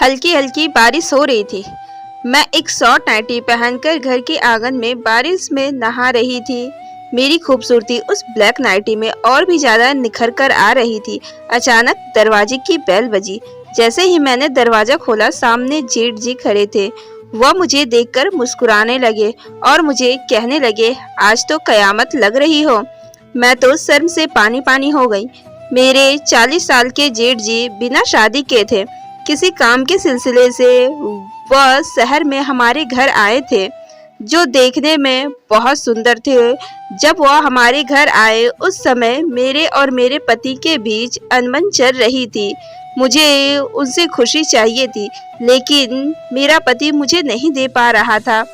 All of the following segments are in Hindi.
हल्की हल्की बारिश हो रही थी। मैं एक शॉर्ट नाइटी पहनकर घर के आंगन में बारिश में नहा रही थी। मेरी खूबसूरती उस ब्लैक नाइटी में और भी ज्यादा निखर कर आ रही थी। अचानक दरवाजे की बेल बजी। जैसे ही मैंने दरवाजा खोला, सामने जेठ जी खड़े थे। वह मुझे देखकर मुस्कुराने लगे और मुझे कहने लगे, आज तो कयामत लग रही हो। मैं तो शर्म से पानी पानी हो गई। मेरे 40 साल के जेठ जी बिना शादी के थे। किसी काम के सिलसिले से वह शहर में हमारे घर आए थे, जो देखने में बहुत सुंदर थे। जब वह हमारे घर आए, उस समय मेरे और मेरे पति के बीच अनबन चल रही थी। मुझे उनसे खुशी चाहिए थी, लेकिन मेरा पति मुझे नहीं दे पा रहा था।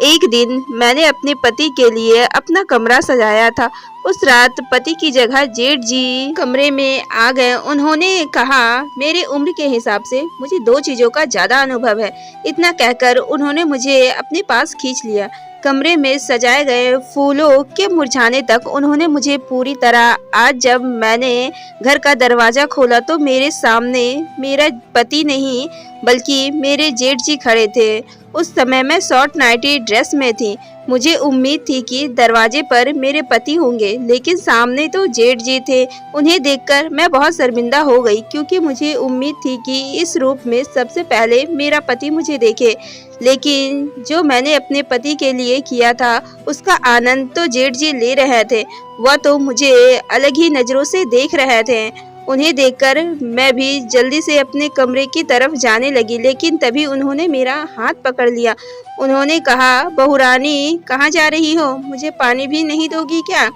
एक दिन मैंने अपने पति के लिए अपना कमरा सजाया था। उस रात पति की जगह जेठ जी कमरे में आ गए। उन्होंने कहा, मेरी उम्र के हिसाब से मुझे 2 चीजों का ज्यादा अनुभव है। इतना कहकर उन्होंने मुझे अपने पास खींच लिया। कमरे में सजाए गए फूलों के मुरझाने तक उन्होंने मुझे पूरी तरह। आज जब मैंने घर का दरवाजा खोला तो मेरे सामने मेरा पति नहीं बल्कि मेरे जेठ जी खड़े थे। उस समय मैं शॉर्ट नाइटी ड्रेस में थी। मुझे उम्मीद थी कि दरवाजे पर मेरे पति होंगे, लेकिन सामने तो जेठ जी थे। उन्हें देखकर मैं बहुत शर्मिंदा हो गई, क्योंकि मुझे उम्मीद थी कि इस रूप में सबसे पहले मेरा पति मुझे देखे। लेकिन जो मैंने अपने पति के लिए किया था, उसका आनंद तो जेठ जी ले रहे थे। वह तो मुझे अलग ही नजरों से देख रहे थे। उन्हें देखकर मैं भी जल्दी से अपने कमरे की तरफ जाने लगी, लेकिन तभी उन्होंने मेरा हाथ पकड़ लिया। उन्होंने कहा, बहू रानी कहाँ जा रही हो? मुझे पानी भी नहीं दोगी क्या?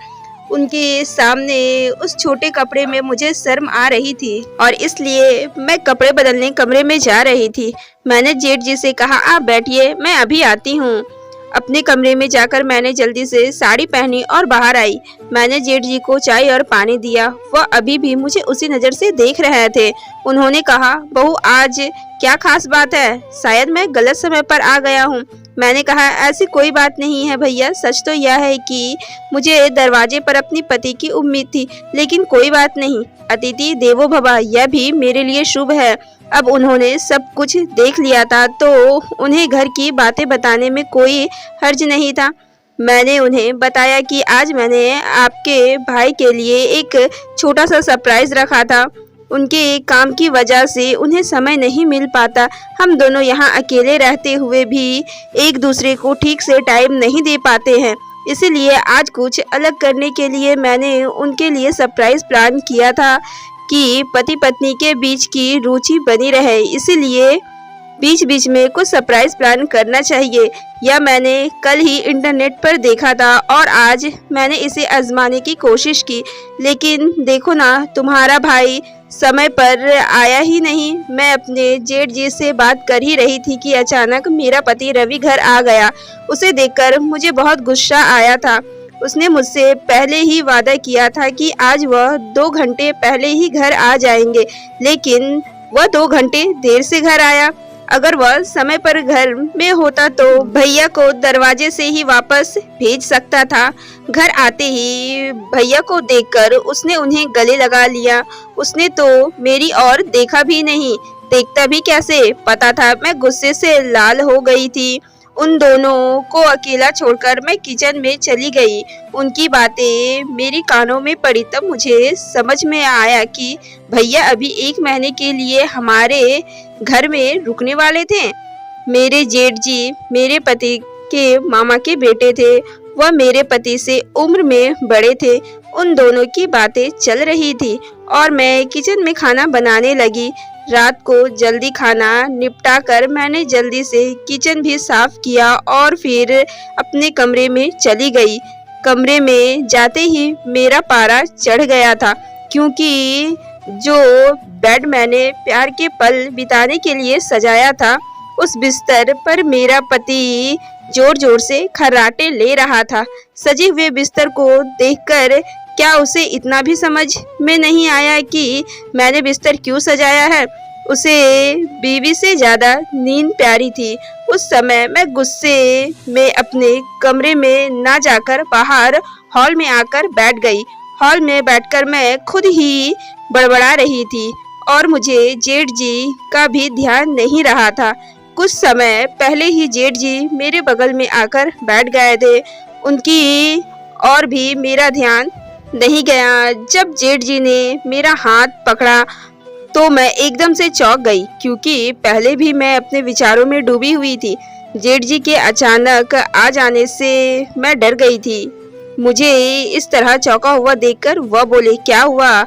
उनके सामने उस छोटे कपड़े में मुझे शर्म आ रही थी और इसलिए मैं कपड़े बदलने कमरे में जा रही थी। मैंने जेठ जी से कहा, आप बैठिए, मैं अभी आती हूँ। अपने कमरे में जाकर मैंने जल्दी से साड़ी पहनी और बाहर आई। मैंने जेठ जी को चाय और पानी दिया। वह अभी भी मुझे उसी नज़र से देख रहे थे। उन्होंने कहा, बहू आज क्या खास बात है? शायद मैं गलत समय पर आ गया हूँ। मैंने कहा, ऐसी कोई बात नहीं है भैया। सच तो यह है कि मुझे दरवाजे पर अपनी पति की उम्मीद थी, लेकिन कोई बात नहीं। अतिथि देवो भव, यह भी मेरे लिए शुभ है। अब उन्होंने सब कुछ देख लिया था, तो उन्हें घर की बातें बताने में कोई हर्ज नहीं था। मैंने उन्हें बताया कि आज मैंने आपके भाई के लिए एक छोटा सा सरप्राइज रखा था। उनके काम की वजह से उन्हें समय नहीं मिल पाता। हम दोनों यहाँ अकेले रहते हुए भी एक दूसरे को ठीक से टाइम नहीं दे पाते हैं। इसीलिए आज कुछ अलग करने के लिए मैंने उनके लिए सरप्राइज प्लान किया था कि पति पत्नी के बीच की रुचि बनी रहे। इसीलिए बीच बीच में कुछ सरप्राइज प्लान करना चाहिए। यह मैंने कल ही इंटरनेट पर देखा था और आज मैंने इसे आजमाने की कोशिश की, लेकिन देखो ना, तुम्हारा भाई समय पर आया ही नहीं। मैं अपने जेठ जी से बात कर ही रही थी कि अचानक मेरा पति रवि घर आ गया। उसे देखकर मुझे बहुत गुस्सा आया था। उसने मुझसे पहले ही वादा किया था कि आज वह 2 घंटे पहले ही घर आ जाएंगे, लेकिन वह 2 घंटे देर से घर आया। अगर वह समय पर घर में होता तो भैया को दरवाजे से ही वापस भेज सकता था। घर आते ही भैया को देखकर उसने उन्हें गले लगा लिया। उसने तो मेरी ओर देखा भी नहीं। देखता भी कैसे? पता था मैं गुस्से से लाल हो गई थी। उन दोनों को अकेला छोड़कर मैं किचन में चली गई। उनकी बातें मेरी कानों में पड़ी तब मुझे समझ में आया कि भैया अभी 1 महीने के लिए हमारे घर में रुकने वाले थे। मेरे जेठ जी मेरे पति के मामा के बेटे थे। वह मेरे पति से उम्र में बड़े थे। उन दोनों की बातें चल रही थी और मैं किचन में खाना बनाने लगी। रात को जल्दी खाना निपटा कर मैंने जल्दी से किचन भी साफ किया और फिर अपने कमरे में चली गई। कमरे में जाते ही मेरा पारा चढ़ गया था, क्योंकि जो बेड मैंने प्यार के पल बिताने के लिए सजाया था, उस बिस्तर पर मेरा पति जोर जोर से खर्राटे ले रहा था। सजे हुए बिस्तर को देखकर क्या उसे इतना भी समझ में नहीं आया कि मैंने बिस्तर क्यों सजाया है? उसे बीवी से ज्यादा नींद प्यारी थी। उस समय मैं गुस्से में अपने कमरे में ना जाकर बाहर हॉल में आकर बैठ गई। हॉल में बैठकर मैं खुद ही बड़बड़ा रही थी और मुझे जेठ जी का भी ध्यान नहीं रहा था। कुछ समय पहले ही जेठ जी मेरे बगल में आकर बैठ गए थे। उनकी और भी मेरा ध्यान नहीं गया। जब जेठ जी ने मेरा हाथ पकड़ा तो मैं एकदम से चौंक गई, क्योंकि पहले भी मैं अपने विचारों में डूबी हुई थी। जेठ जी के अचानक आ जाने से मैं डर गई थी। मुझे इस तरह चौंका हुआ देखकर वह बोले, क्या हुआ?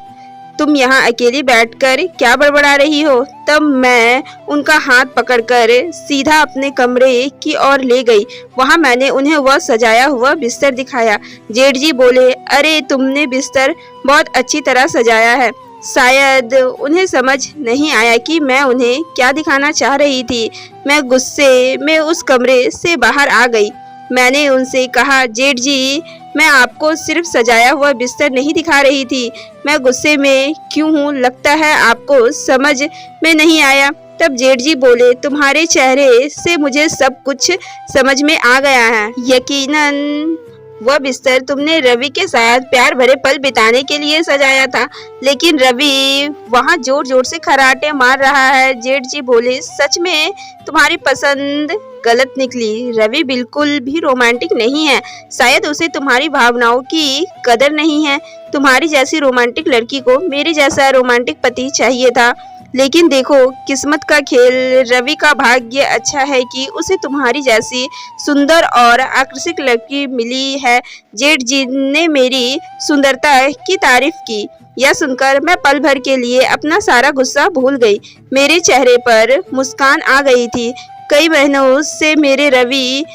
तुम यहाँ अकेली बैठकर क्या बड़बड़ा रही हो? तब मैं उनका हाथ पकड़कर सीधा अपने कमरे की ओर ले गई। वहाँ मैंने उन्हें वह सजाया हुआ बिस्तर दिखाया। जेठ जी बोले, अरे तुमने बिस्तर बहुत अच्छी तरह सजाया है। शायद उन्हें समझ नहीं आया कि मैं उन्हें क्या दिखाना चाह रही थी। मैं गुस्से में उस कमरे से बाहर आ गई। मैंने उनसे कहा, जेठ जी, मैं आपको सिर्फ सजाया हुआ बिस्तर नहीं दिखा रही थी। मैं गुस्से में क्यों हूँ लगता है आपको समझ में नहीं आया। तब जेठ जी बोले, तुम्हारे चेहरे से मुझे सब कुछ समझ में आ गया है। यकीनन वह बिस्तर तुमने रवि के साथ प्यार भरे पल बिताने के लिए सजाया था, लेकिन रवि वहाँ जोर जोर से खर्राटे मार रहा है। जेठ जी बोले, सच में तुम्हारी पसंद गलत निकली। रवि बिल्कुल भी रोमांटिक नहीं है। शायद उसे तुम्हारी भावनाओं की कदर नहीं है। तुम्हारी जैसी रोमांटिक लड़की को मेरे जैसा रोमांटिक पति चाहिए था। लेकिन देखो किस्मत का खेल, रवि का भाग्य अच्छा है कि उसे तुम्हारी जैसी सुंदर और आकर्षक लड़की मिली है। जेठ जी ने मेरी सुंदरता की तारीफ की। यह सुनकर मैं पल भर के लिए अपना सारा गुस्सा भूल गई। मेरे चेहरे पर मुस्कान आ गई थी। कई महीनों से मेरे रवि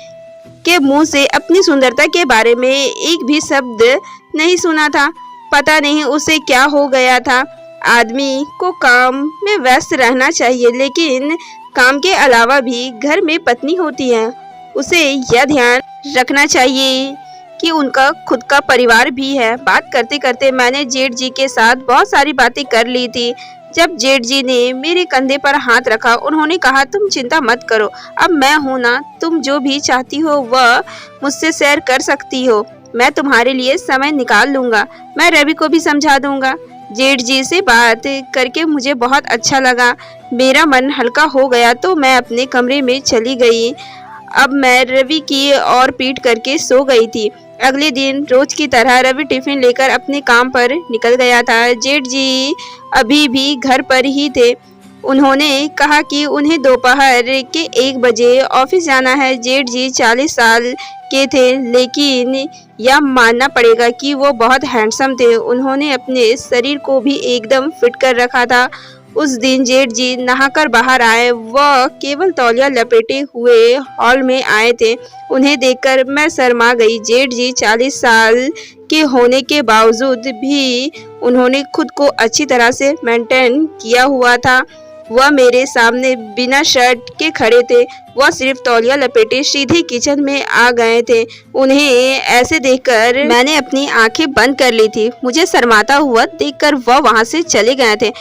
के मुंह से अपनी सुंदरता के बारे में एक भी शब्द नहीं सुना था। पता नहीं उसे क्या हो गया था। आदमी को काम में व्यस्त रहना चाहिए, लेकिन काम के अलावा भी घर में पत्नी होती है। उसे यह ध्यान रखना चाहिए कि उनका खुद का परिवार भी है। बात करते करते मैंने जेठ जी के साथ बहुत सारी बातें कर ली थी। जब जेठ जी ने मेरे कंधे पर हाथ रखा, उन्होंने कहा, तुम चिंता मत करो, अब मैं हूँ ना। तुम जो भी चाहती हो वह मुझसे शेयर कर सकती हो। मैं तुम्हारे लिए समय निकाल लूंगा। मैं रवि को भी समझा दूंगा। जेठ जी से बात करके मुझे बहुत अच्छा लगा। मेरा मन हल्का हो गया तो मैं अपने कमरे में चली गई। अब मैं रवि की ओर पीठ करके सो गई थी। अगले दिन रोज की तरह रवि टिफिन लेकर अपने काम पर निकल गया था। जेठ जी अभी भी घर पर ही थे। उन्होंने कहा कि उन्हें दोपहर के 1 बजे ऑफिस जाना है। जेठ जी 40 साल के थे, लेकिन यह मानना पड़ेगा कि वो बहुत हैंडसम थे। उन्होंने अपने शरीर को भी एकदम फिट कर रखा था। उस दिन जेठ जी नहाकर बाहर आए। वह केवल तौलिया लपेटे हुए हॉल में आए थे। उन्हें देखकर मैं शर्मा गई। जेठ जी 40 साल के होने के बावजूद भी उन्होंने खुद को अच्छी तरह से मेंटेन किया हुआ था। वह मेरे सामने बिना शर्ट के खड़े थे। वह सिर्फ तौलिया लपेटे सीधे किचन में आ गए थे। उन्हें ऐसे देखकर मैंने अपनी आंखें बंद कर ली थी। मुझे शर्माता हुआ देखकर वह वहां से चले गए थे।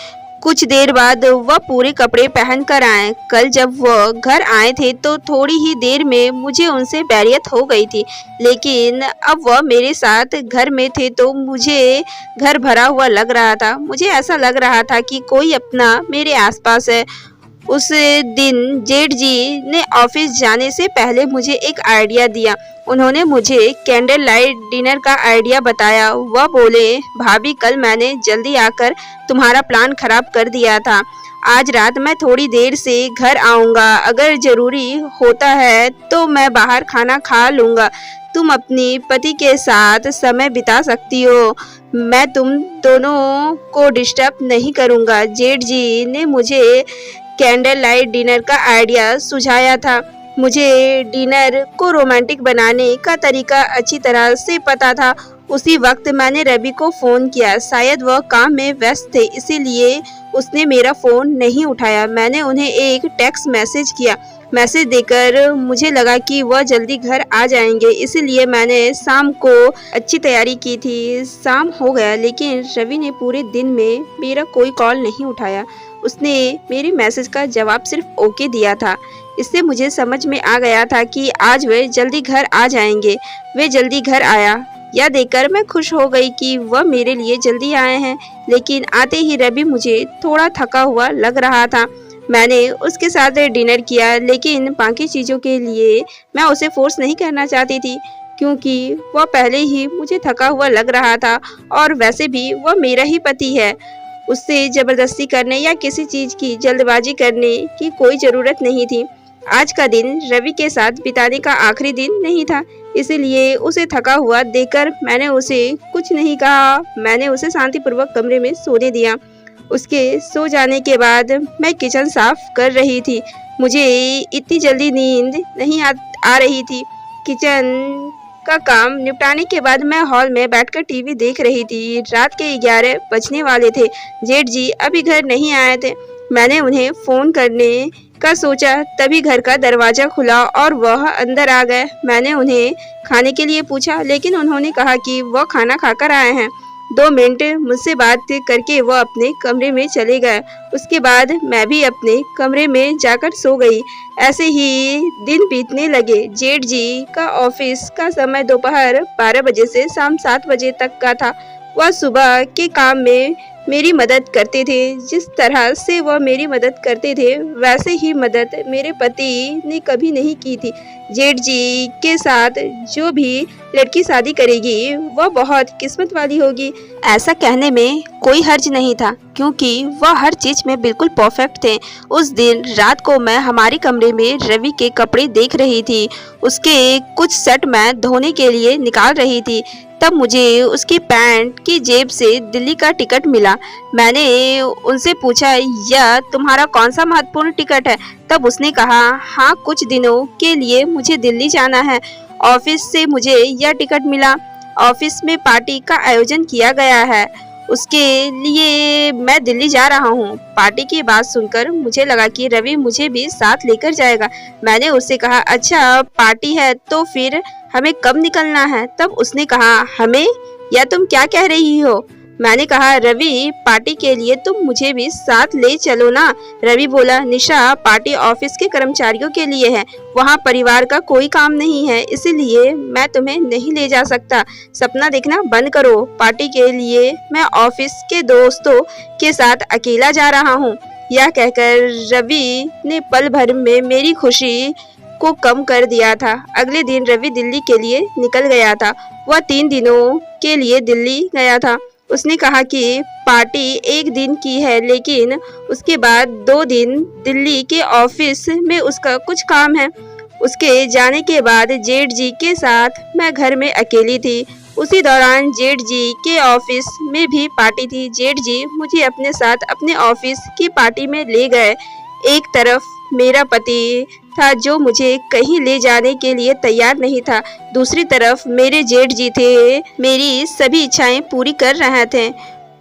कुछ देर बाद वह पूरे कपड़े पहन कर आए। कल जब वह घर आए थे तो थोड़ी ही देर में मुझे उनसे बैरियत हो गई थी, लेकिन अब वह मेरे साथ घर में थे तो मुझे घर भरा हुआ लग रहा था। मुझे ऐसा लग रहा था कि कोई अपना मेरे आसपास है। उस दिन जेठ जी ने ऑफिस जाने से पहले मुझे एक आइडिया दिया। उन्होंने मुझे कैंडल लाइट डिनर का आइडिया बताया। वह बोले, भाभी, कल मैंने जल्दी आकर तुम्हारा प्लान खराब कर दिया था। आज रात मैं थोड़ी देर से घर आऊँगा। अगर जरूरी होता है तो मैं बाहर खाना खा लूँगा। तुम अपनी पति के साथ समय बिता सकती हो। मैं तुम दोनों को डिस्टर्ब नहीं करूँगा। जेठ जी ने मुझे कैंडल लाइट डिनर का आइडिया सुझाया था। मुझे डिनर को रोमांटिक बनाने का तरीका अच्छी तरह से पता था। उसी वक्त मैंने रवि को फ़ोन किया। शायद वह काम में व्यस्त थे, इसीलिए उसने मेरा फ़ोन नहीं उठाया। मैंने उन्हें एक टेक्स्ट मैसेज किया। मैसेज देकर मुझे लगा कि वह जल्दी घर आ जाएंगे, इसलिए मैंने शाम को अच्छी तैयारी की थी। शाम हो गया, लेकिन रवि ने पूरे दिन में मेरा कोई कॉल नहीं उठाया। उसने मेरे मैसेज का जवाब सिर्फ ओके दिया था। इससे मुझे समझ में आ गया था कि आज वे जल्दी घर आ जाएंगे। वे जल्दी घर आया। यह देखकर मैं खुश हो गई कि वह मेरे लिए जल्दी आए हैं, लेकिन आते ही रवि मुझे थोड़ा थका हुआ लग रहा था। मैंने उसके साथ डिनर किया, लेकिन बाकी चीज़ों के लिए मैं उसे फोर्स नहीं करना चाहती थी, क्योंकि वह पहले ही मुझे थका हुआ लग रहा था और वैसे भी वह मेरा ही पति है। उससे ज़बरदस्ती करने या किसी चीज़ की जल्दबाजी करने की कोई ज़रूरत नहीं थी। आज का दिन रवि के साथ बिताने का आखिरी दिन नहीं था, इसीलिए उसे थका हुआ देखकर मैंने उसे कुछ नहीं कहा। मैंने उसे शांतिपूर्वक कमरे में सोने दिया। उसके सो जाने के बाद मैं किचन साफ कर रही थी। मुझे इतनी जल्दी नींद नहीं आ रही थी। किचन का काम निपटाने के बाद मैं हॉल में बैठकर टीवी देख रही थी। रात के 11 बजने वाले थे। जेठ जी अभी घर नहीं आए थे। मैंने उन्हें फ़ोन करने का सोचा, तभी घर का दरवाज़ा खुला और वह अंदर आ गए। मैंने उन्हें खाने के लिए पूछा, लेकिन उन्होंने कहा कि वह खाना खाकर आए हैं। 2 मिनट मुझसे बात करके वह अपने कमरे में चले गए। उसके बाद मैं भी अपने कमरे में जाकर सो गई। ऐसे ही दिन बीतने लगे। जेठ जी का ऑफिस का समय दोपहर 12 बजे से शाम 7 बजे तक का था। वह सुबह के काम में मेरी मदद करते थे। जिस तरह से वह मेरी मदद करते थे, वैसे ही मदद मेरे पति ने कभी नहीं की थी। जेठ जी के साथ जो भी लड़की शादी करेगी, वह बहुत किस्मत वाली होगी। ऐसा कहने में कोई हर्ज नहीं था, क्योंकि वह हर चीज में बिल्कुल परफेक्ट थे। उस दिन रात को मैं हमारे कमरे में रवि के कपड़े देख रही थी। उसके कुछ सेट मैं धोने के लिए निकाल रही थी। तब मुझे उसकी पैंट की जेब से दिल्ली का टिकट मिला। मैंने उनसे पूछा, यह तुम्हारा कौन सा महत्वपूर्ण टिकट है? तब उसने कहा, हाँ, कुछ दिनों के लिए मुझे दिल्ली जाना है। ऑफिस से मुझे यह टिकट मिला। ऑफिस में पार्टी का आयोजन किया गया है, उसके लिए मैं दिल्ली जा रहा हूँ। पार्टी की बात सुनकर मुझे लगा कि रवि मुझे भी साथ लेकर जाएगा। मैंने उससे कहा, अच्छा पार्टी है तो फिर हमें कब निकलना है? तब उसने कहा, हमें? या तुम क्या कह रही हो? मैंने कहा, रवि पार्टी के लिए तुम मुझे भी साथ ले चलो ना। रवि बोला, निशा, पार्टी ऑफिस के कर्मचारियों के लिए है, वहाँ परिवार का कोई काम नहीं है, इसीलिए मैं तुम्हें नहीं ले जा सकता। सपना देखना बंद करो। पार्टी के लिए मैं ऑफिस के दोस्तों के साथ अकेला जा रहा हूँ। यह कहकर रवि ने पल भर में मेरी खुशी को कम कर दिया था। अगले दिन रवि दिल्ली के लिए निकल गया था। वह 3 दिनों के लिए दिल्ली गया था। उसने कहा कि पार्टी 1 दिन की है, लेकिन उसके बाद 2 दिन दिल्ली के ऑफिस में उसका कुछ काम है। उसके जाने के बाद जेठ जी के साथ मैं घर में अकेली थी। उसी दौरान जेठ जी के ऑफिस में भी पार्टी थी। जेठ जी मुझे अपने साथ अपने ऑफिस की पार्टी में ले गए। एक तरफ मेरा पति था जो मुझे कहीं ले जाने के लिए तैयार नहीं था, दूसरी तरफ मेरे जेठ जी थे, मेरी सभी इच्छाएं पूरी कर रहे थे।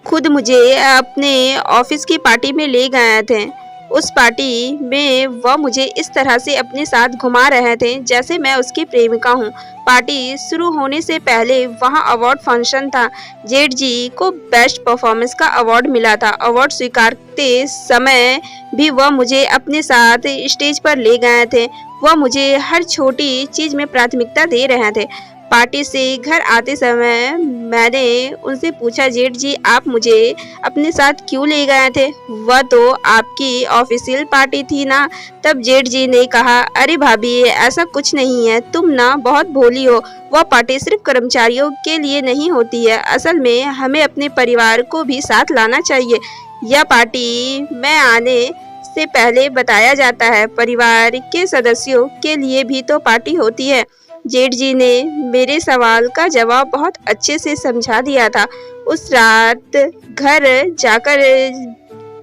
खुद मुझे अपने ऑफिस की पार्टी में ले गए थे। उस पार्टी में वह मुझे इस तरह से अपने साथ घुमा रहे थे जैसे मैं उसकी प्रेमिका हूँ। पार्टी शुरू होने से पहले वहाँ अवार्ड फंक्शन था। जेठ जी को बेस्ट परफॉर्मेंस का अवार्ड मिला था। अवार्ड स्वीकारते समय भी वह मुझे अपने साथ स्टेज पर ले गए थे। वह मुझे हर छोटी चीज़ में प्राथमिकता दे रहे थे। पार्टी से घर आते समय मैंने उनसे पूछा, जेठ जी आप मुझे अपने साथ क्यों ले गए थे? वह तो आपकी ऑफिशियल पार्टी थी ना। तब जेठ जी ने कहा, अरे भाभी ऐसा कुछ नहीं है, तुम ना बहुत भोली हो। वह पार्टी सिर्फ कर्मचारियों के लिए नहीं होती है, असल में हमें अपने परिवार को भी साथ लाना चाहिए। यह पार्टी में आने से पहले बताया जाता है, परिवार के सदस्यों के लिए भी तो पार्टी होती है। जेठ जी ने मेरे सवाल का जवाब बहुत अच्छे से समझा दिया था। उस रात घर जाकर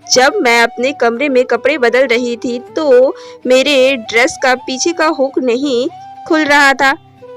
जब मैं अपने कमरे में कपड़े बदल रही थी तो मेरे ड्रेस का पीछे का हुक नहीं खुल रहा था।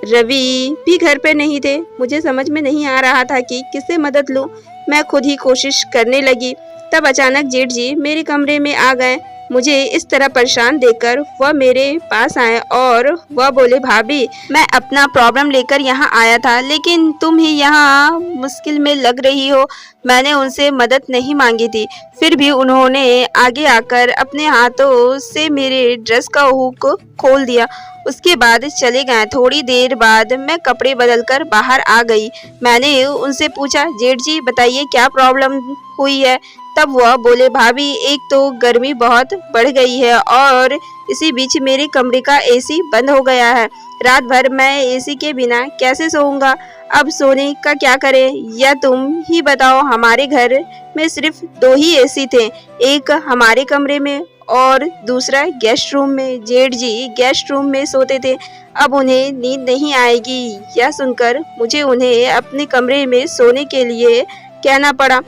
रवि भी घर पे नहीं थे। मुझे समझ में नहीं आ रहा था कि किससे मदद लूं। मैं खुद ही कोशिश करने लगी। तब अचानक जेठ जी मेरे कमरे में आ गए। मुझे इस तरह परेशान देखकर वह मेरे पास आए और वह बोले, भाभी मैं अपना प्रॉब्लम लेकर यहाँ आया था, लेकिन तुम ही यहाँ मुश्किल में लग रही हो। मैंने उनसे मदद नहीं मांगी थी, फिर भी उन्होंने आगे आकर अपने हाथों से मेरे ड्रेस का हुक खोल दिया। उसके बाद चले गए। थोड़ी देर बाद मैं कपड़े बदलकर बाहर आ गई। मैंने उनसे पूछा, जेठ जी बताइए क्या प्रॉब्लम हुई है। तब वह बोले, भाभी एक तो गर्मी बहुत बढ़ गई है और इसी बीच मेरे कमरे का एसी बंद हो गया है। रात भर मैं एसी के बिना कैसे सोऊंगा। अब सोने का क्या करें, या तुम ही बताओ। हमारे घर में सिर्फ 2 ही एसी थे, एक हमारे कमरे में और दूसरा गेस्ट रूम में। जेठ जी गेस्ट रूम में सोते थे, अब उन्हें नींद नहीं आएगी। यह सुनकर मुझे उन्हें अपने कमरे में सोने के लिए कहना पड़ा।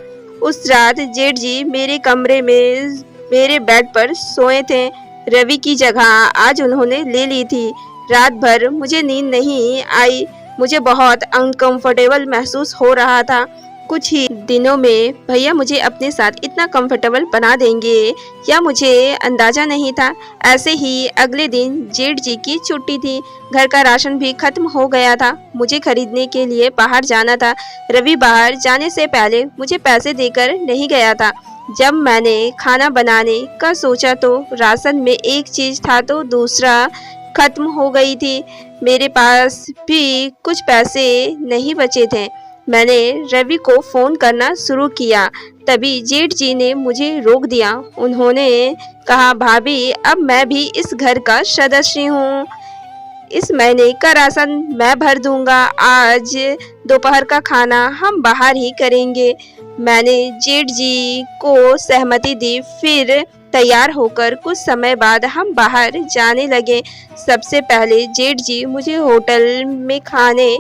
उस रात जेठ जी मेरे कमरे में मेरे बेड पर सोए थे। रवि की जगह आज उन्होंने ले ली थी। रात भर मुझे नींद नहीं आई, मुझे बहुत अनकंफर्टेबल महसूस हो रहा था। कुछ ही दिनों में भैया मुझे अपने साथ इतना कंफर्टेबल बना देंगे या मुझे अंदाजा नहीं था। ऐसे ही अगले दिन जेठ जी की छुट्टी थी, घर का राशन भी खत्म हो गया था। मुझे खरीदने के लिए बाहर जाना था। रवि बाहर जाने से पहले मुझे पैसे देकर नहीं गया था। जब मैंने खाना बनाने का सोचा तो राशन में एक चीज था तो दूसरा खत्म हो गई थी। मेरे पास भी कुछ पैसे नहीं बचे थे। मैंने रवि को फ़ोन करना शुरू किया, तभी जेठ जी ने मुझे रोक दिया। उन्होंने कहा, भाभी अब मैं भी इस घर का सदस्य हूँ, इस महीने का राशन मैं भर दूंगा। आज दोपहर का खाना हम बाहर ही करेंगे। मैंने जेठ जी को सहमति दी। फिर तैयार होकर कुछ समय बाद हम बाहर जाने लगे। सबसे पहले जेठ जी मुझे होटल में खाने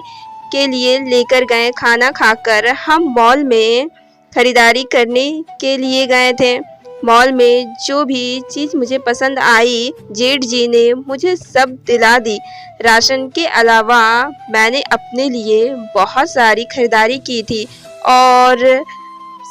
के लिए लेकर गए। खाना खाकर हम मॉल में खरीदारी करने के लिए गए थे। मॉल में जो भी चीज़ मुझे पसंद आई जेठ जी ने मुझे सब दिला दी। राशन के अलावा मैंने अपने लिए बहुत सारी खरीदारी की थी और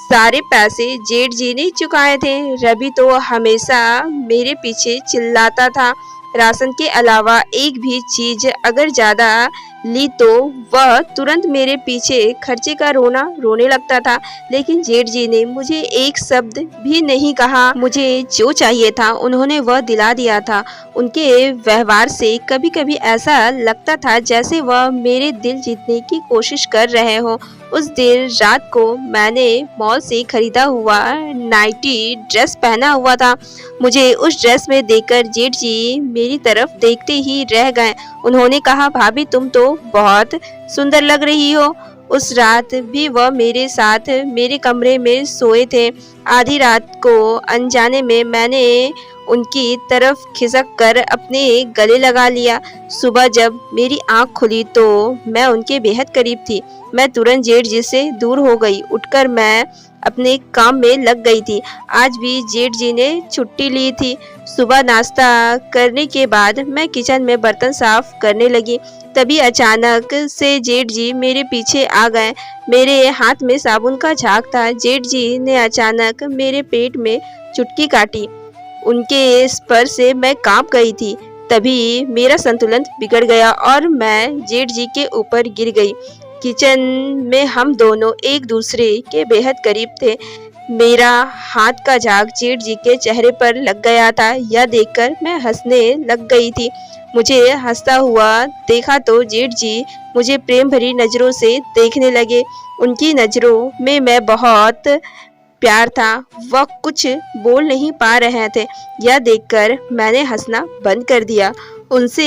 सारे पैसे जेठ जी ने चुकाए थे। रवि तो हमेशा मेरे पीछे चिल्लाता था। राशन के अलावा एक भी चीज अगर ज्यादा ली तो वह तुरंत मेरे पीछे खर्चे का रोने लगता था। लेकिन जेठ जी ने मुझे एक शब्द भी नहीं कहा। मुझे जो चाहिए था उन्होंने वह दिला दिया था। उनके व्यवहार से कभी कभी ऐसा लगता था जैसे वह मेरे दिल जीतने की कोशिश कर रहे हो। उस देर रात को मैंने मॉल से खरीदा हुआ नाइटी ड्रेस पहना हुआ था। मुझे उस ड्रेस में देखकर जेठ जी मेरी तरफ देखते ही रह गए। उन्होंने कहा, भाभी तुम तो बहुत सुंदर लग रही हो। उस रात भी वह मेरे साथ मेरे कमरे में सोए थे। आधी रात को अनजाने में मैंने उनकी तरफ खिसक कर अपने गले लगा लिया। सुबह जब मेरी आंख खुली तो मैं उनके बेहद करीब थी। मैं तुरंत जेठ जी से दूर हो गई। उठकर मैं अपने काम में लग गई थी। आज भी जेठ जी ने छुट्टी ली थी। सुबह नाश्ता करने के बाद मैं किचन में बर्तन साफ करने लगी। तभी अचानक से जेठ जी मेरे पीछे आ गए। मेरे हाथ में साबुन का झाग था। जेठ जी ने अचानक मेरे पेट में चुटकी काटी। उनके स्पर्श से मैं कांप गई थी। तभी मेरा संतुलन बिगड़ गया और मैं जेठ जी के ऊपर गिर गई। किचन में हम दोनों एक दूसरे के बेहद करीब थे। मेरा हाथ का झाग जेठ जी के चेहरे पर लग गया था। यह देखकर मैं हंसने लग गई थी। मुझे हंसता हुआ देखा तो जेठ जी मुझे प्रेम भरी नजरों से देखने लगे। उनकी नजरों में मैं बहुत प्यार था। वह कुछ बोल नहीं पा रहे थे। यह देखकर मैंने हंसना बंद कर दिया। उनसे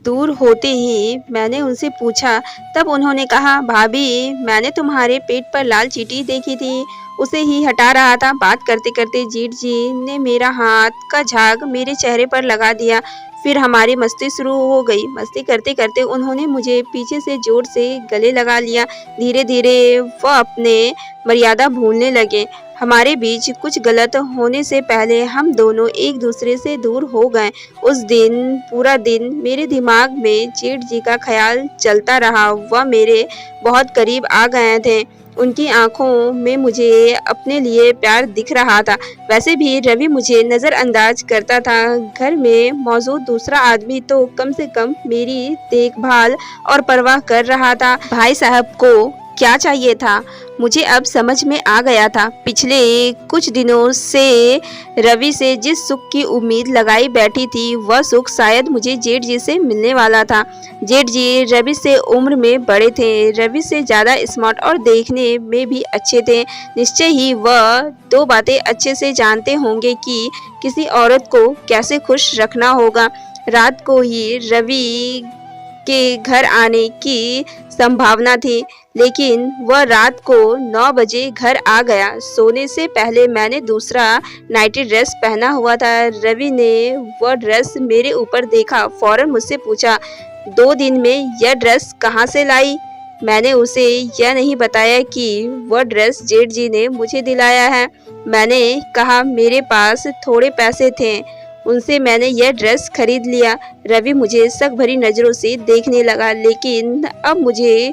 दूर होते ही मैंने उनसे पूछा। तब उन्होंने कहा, भाभी मैंने तुम्हारे पेट पर लाल चींटी देखी थी, उसे ही हटा रहा था। बात करते करते जेठ जी ने मेरा हाथ का झाग मेरे चेहरे पर लगा दिया। फिर हमारी मस्ती शुरू हो गई। मस्ती करते करते उन्होंने मुझे पीछे से जोर से गले लगा लिया। धीरे धीरे वह अपने मर्यादा भूलने लगे। हमारे बीच कुछ गलत होने से पहले हम दोनों एक दूसरे से दूर हो गए। उस दिन पूरा दिन मेरे दिमाग में जेठ जी का ख्याल चलता रहा। वह मेरे बहुत करीब आ गए थे। उनकी आंखों में मुझे अपने लिए प्यार दिख रहा था। वैसे भी रवि मुझे नज़रअंदाज करता था। घर में मौजूद दूसरा आदमी तो कम से कम मेरी देखभाल और परवाह कर रहा था। भाई साहब को क्या चाहिए था, मुझे अब समझ में आ गया था। पिछले कुछ दिनों से रवि से जिस सुख की उम्मीद लगाई बैठी थी, वह सुख शायद मुझे जेठ जी से मिलने वाला था। जेठ जी रवि से उम्र में बड़े थे, रवि से ज़्यादा स्मार्ट और देखने में भी अच्छे थे। निश्चय ही वह दो बातें अच्छे से जानते होंगे कि किसी औरत को कैसे खुश रखना होगा। रात को ही रवि के घर आने की संभावना थी, लेकिन वह रात को 9 बजे घर आ गया। सोने से पहले मैंने दूसरा नाइटी ड्रेस पहना हुआ था। रवि ने वह ड्रेस मेरे ऊपर देखा, फौरन मुझसे पूछा, 2 दिन में यह ड्रेस कहाँ से लाई? मैंने उसे यह नहीं बताया कि वह ड्रेस जेठ जी ने मुझे दिलाया है। मैंने कहा मेरे पास थोड़े पैसे थे, उनसे मैंने यह ड्रेस खरीद लिया। रवि मुझे शक भरी नज़रों से देखने लगा, लेकिन अब मुझे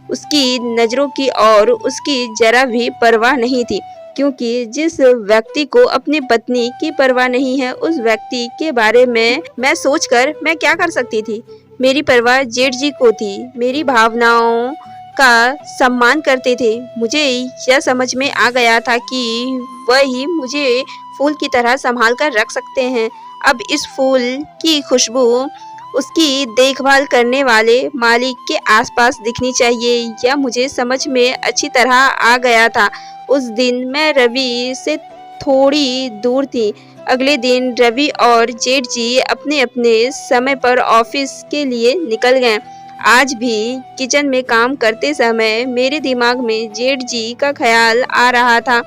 उसकी नज़रों की और उसकी जरा भी परवाह नहीं थी, क्योंकि जिस व्यक्ति को अपनी पत्नी की परवाह नहीं है, उस व्यक्ति के बारे में मैं सोचकर मैं क्या कर सकती थी। मेरी परवाह जेठ जी को थी, मेरी भावनाओं का सम्मान करते थे। मुझे यह समझ में आ गया था कि वह ही मुझे फूल की तरह संभाल कर रख सकते हैं। अब इस फूल की खुशबू उसकी देखभाल करने वाले मालिक के आसपास दिखनी चाहिए, यह मुझे समझ में अच्छी तरह आ गया था। उस दिन मैं रवि से थोड़ी दूर थी। अगले दिन रवि और जेठ जी अपने अपने समय पर ऑफिस के लिए निकल गए। आज भी किचन में काम करते समय मेरे दिमाग में जेठ जी का ख्याल आ रहा था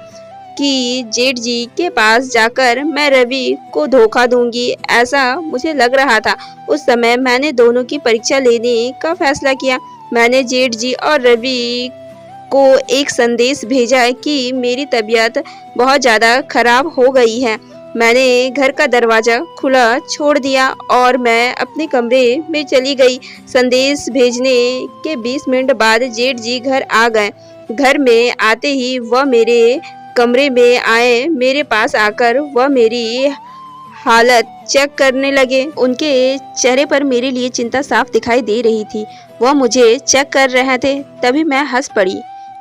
कि जेठ जी के पास जाकर मैं रवि को धोखा दूंगी, ऐसा मुझे लग रहा था। उस समय मैंने दोनों की परीक्षा लेने का फैसला किया। मैंने जेठ जी और रवि को एक संदेश भेजा कि मेरी तबीयत बहुत ज़्यादा खराब हो गई है। मैंने घर का दरवाज़ा खुला छोड़ दिया और मैं अपने कमरे में चली गई। संदेश भेजने के 20 मिनट बाद जेठ जी घर आ गए। घर में आते ही वह मेरे कमरे में आए। मेरे पास आकर वह मेरी हालत चेक करने लगे। उनके चेहरे पर मेरे लिए चिंता साफ दिखाई दे रही थी। वह मुझे चेक कर रहे थे, तभी मैं हंस पड़ी।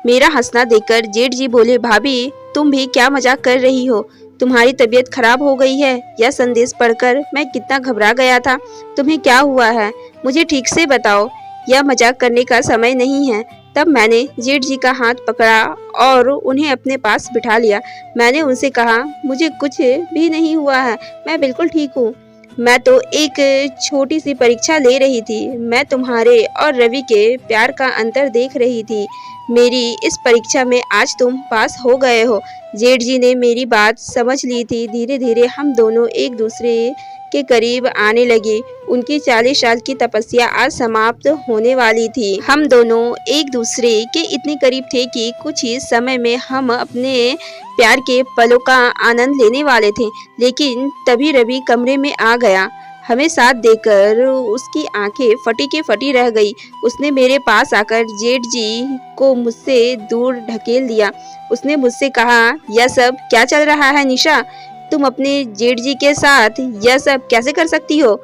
मेरा हंसना देखकर जेठ जी बोले, भाभी तुम भी क्या मजाक कर रही हो? तुम्हारी तबीयत खराब हो गई है? यह संदेश पढ़कर मैं कितना घबरा गया था। तुम्हें क्या हुआ है, मुझे ठीक से बताओ, यह मजाक करने का समय नहीं है। तब मैंने जेठ जी का हाथ पकड़ा और उन्हें अपने पास बिठा लिया। मैंने उनसे कहा, मुझे कुछ भी नहीं हुआ है, मैं बिल्कुल ठीक हूँ। मैं तो एक छोटी सी परीक्षा ले रही थी। मैं तुम्हारे और रवि के प्यार का अंतर देख रही थी। मेरी इस परीक्षा में आज तुम पास हो गए हो। जेठ जी ने मेरी बात समझ ली थी। धीरे धीरे हम दोनों एक दूसरे के करीब आने लगे। उनकी 40 साल की तपस्या आज समाप्त होने वाली थी। हम दोनों एक दूसरे के इतने करीब थे कि कुछ ही समय में हम अपने प्यार के पलों का आनंद लेने वाले थे। लेकिन तभी रवि कमरे में आ गया। हमें साथ देकर उसकी आंखें फटी के फटी रह गई। उसने मेरे पास आकर जेठ जी को मुझसे दूर ढकेल दिया। उसने मुझसे कहा, यह सब क्या चल रहा है निशा? तुम अपने जेठ जी के साथ यह सब कैसे कर सकती हो?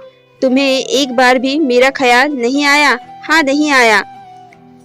तुम्हें एक बार भी मेरा ख्याल नहीं आया? हाँ, नहीं आया।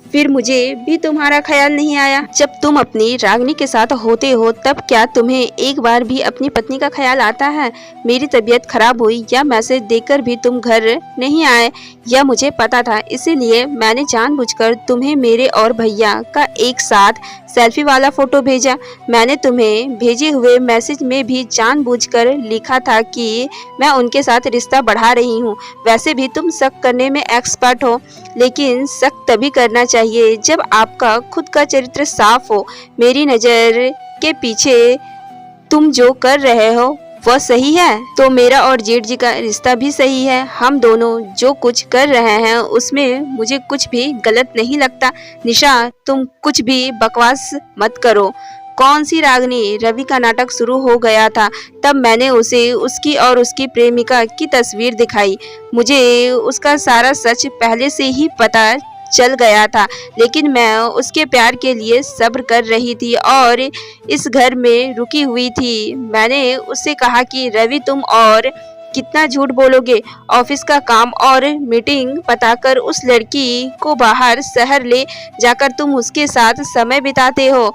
फिर मुझे भी तुम्हारा ख्याल नहीं आया। जब तुम अपनी रागनी के साथ होते हो तब क्या तुम्हें एक बार भी अपनी पत्नी का ख्याल आता है? मेरी तबीयत खराब हुई या मैसेज देकर भी तुम घर नहीं आए, यह मुझे पता था। इसीलिए मैंने जानबूझकर तुम्हें मेरे और भैया का एक साथ सेल्फी वाला फोटो भेजा। मैंने तुम्हें भेजे हुए मैसेज में भी जानबूझकर लिखा था कि मैं उनके साथ रिश्ता बढ़ा रही हूँ। वैसे भी तुम शक करने में एक्सपर्ट हो, लेकिन शक तभी करना चाहिए जब आपका खुद का चरित्र साफ हो। मेरी नज़र के पीछे तुम जो कर रहे हो वह सही है तो मेरा और जेठ जी का रिश्ता भी सही है। हम दोनों जो कुछ कर रहे हैं उसमें मुझे कुछ भी गलत नहीं लगता। निशा, तुम कुछ भी बकवास मत करो। कौन सी रागनी? रवि का नाटक शुरू हो गया था। तब मैंने उसे उसकी और उसकी प्रेमिका की तस्वीर दिखाई। मुझे उसका सारा सच पहले से ही पता चल गया था, लेकिन मैं उसके प्यार के लिए सब्र कर रही थी और इस घर में रुकी हुई थी। मैंने उससे कहा कि रवि, तुम और कितना झूठ बोलोगे। ऑफिस का काम और मीटिंग बताकर उस लड़की को बाहर शहर ले जाकर तुम उसके साथ समय बिताते हो,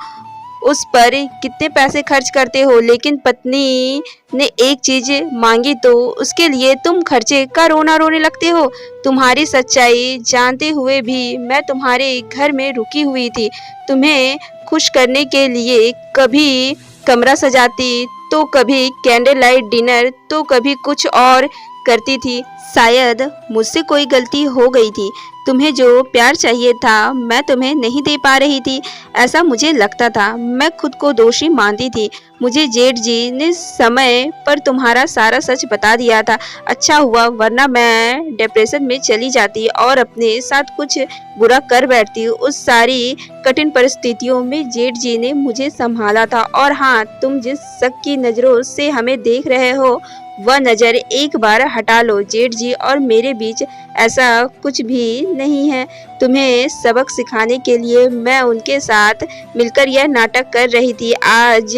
उस पर कितने पैसे खर्च करते हो, लेकिन पत्नी ने एक चीज मांगी तो उसके लिए तुम खर्चे का रोना रोने लगते हो। तुम्हारी सच्चाई जानते हुए भी मैं तुम्हारे घर में रुकी हुई थी। तुम्हें खुश करने के लिए कभी कमरा सजाती, तो कभी कैंडल लाइट डिनर, तो कभी कुछ और करती थी। शायद मुझसे कोई गलती हो गई थी। तुम्हें जो प्यार चाहिए था मैं तुम्हें नहीं दे पा रही थी, ऐसा मुझे लगता था। मैं खुद को दोषी मानती थी। मुझे जेठ जी ने समय पर तुम्हारा सारा सच बता दिया था। अच्छा हुआ, वरना मैं डिप्रेशन में चली जाती और अपने साथ कुछ बुरा कर बैठती। उस सारी कठिन परिस्थितियों में जेठ जी ने मुझे संभाला था। और हाँ, तुम जिस शक की नज़रों से हमें देख रहे हो वह नज़र एक बार हटा लो। जेठ जी और मेरे बीच ऐसा कुछ भी नहीं है। तुम्हें सबक सिखाने के लिए मैं उनके साथ मिलकर यह नाटक कर रही थी। आज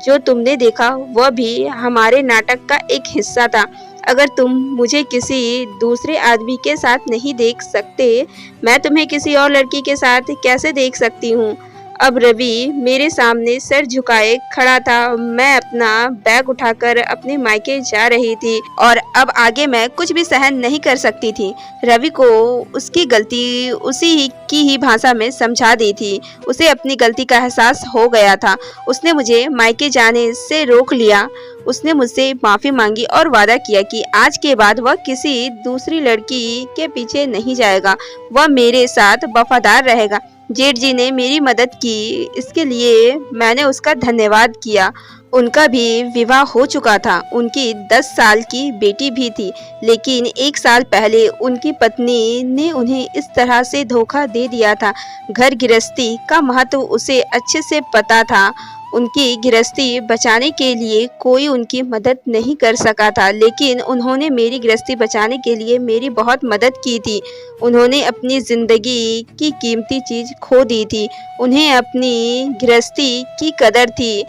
जो तुमने देखा वह भी हमारे नाटक का एक हिस्सा था। अगर तुम मुझे किसी दूसरे आदमी के साथ नहीं देख सकते, मैं तुम्हें किसी और लड़की के साथ कैसे देख सकती हूँ। अब रवि मेरे सामने सर झुकाए खड़ा था। मैं अपना बैग उठाकर अपने मायके जा रही थी और अब आगे मैं कुछ भी सहन नहीं कर सकती थी। रवि को उसकी गलती उसी की ही भाषा में समझा दी थी। उसे अपनी गलती का एहसास हो गया था। उसने मुझे मायके जाने से रोक लिया। उसने मुझसे माफ़ी मांगी और वादा किया कि आज के बाद वह किसी दूसरी लड़की के पीछे नहीं जाएगा। वह मेरे साथ वफादार रहेगा। जेठ जी ने मेरी मदद की, इसके लिए मैंने उसका धन्यवाद किया। उनका भी विवाह हो चुका था। उनकी 10 साल की बेटी भी थी, लेकिन 1 साल पहले उनकी पत्नी ने उन्हें इस तरह से धोखा दे दिया था। घर गृहस्थी का महत्व उसे अच्छे से पता था। उनकी गृहस्थी बचाने के लिए कोई उनकी मदद नहीं कर सका था, लेकिन उन्होंने मेरी गृहस्थी बचाने के लिए मेरी बहुत मदद की थी। उन्होंने अपनी ज़िंदगी की कीमती चीज़ खो दी थी। उन्हें अपनी गृहस्थी की कदर थी।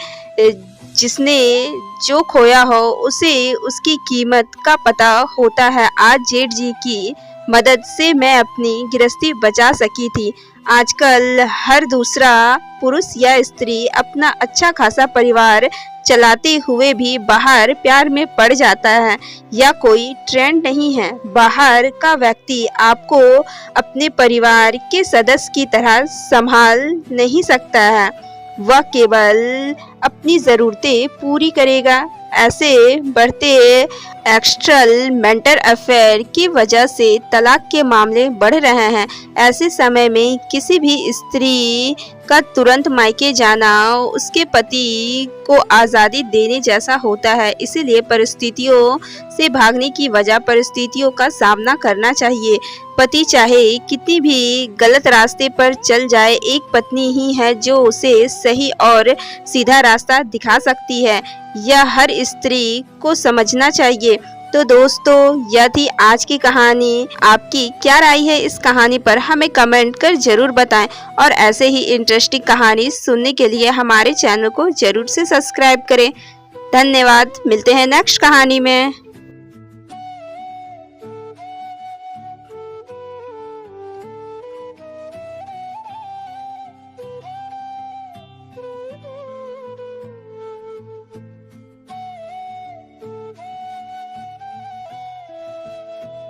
जिसने जो खोया हो उसे उसकी कीमत का पता होता है। आज जेठ जी की मदद से मैं अपनी गृहस्थी बचा सकी थी। आजकल हर दूसरा पुरुष या स्त्री अपना अच्छा खासा परिवार चलाते हुए भी बाहर प्यार में पड़ जाता है। या कोई ट्रेंड नहीं है। बाहर का व्यक्ति आपको अपने परिवार के सदस्य की तरह संभाल नहीं सकता है। वह केवल अपनी ज़रूरतें पूरी करेगा। ऐसे बढ़ते एक्स्ट्रल मेंटल अफेयर की वजह से तलाक के मामले बढ़ रहे हैं। ऐसे समय में किसी भी स्त्री का तुरंत मायके जाना उसके पति को आज़ादी देने जैसा होता है। इसीलिए परिस्थितियों से भागने की वजह परिस्थितियों का सामना करना चाहिए। पति चाहे कितनी भी गलत रास्ते पर चल जाए, एक पत्नी ही है जो उसे सही और सीधा रास्ता दिखा सकती है। यह हर स्त्री को समझना चाहिए। तो दोस्तों, यह थी आज की कहानी। आपकी क्या राय है इस कहानी पर हमें कमेंट कर जरूर बताएं और ऐसे ही इंटरेस्टिंग कहानी सुनने के लिए हमारे चैनल को जरूर से सब्सक्राइब करें। धन्यवाद। मिलते हैं नेक्स्ट कहानी में।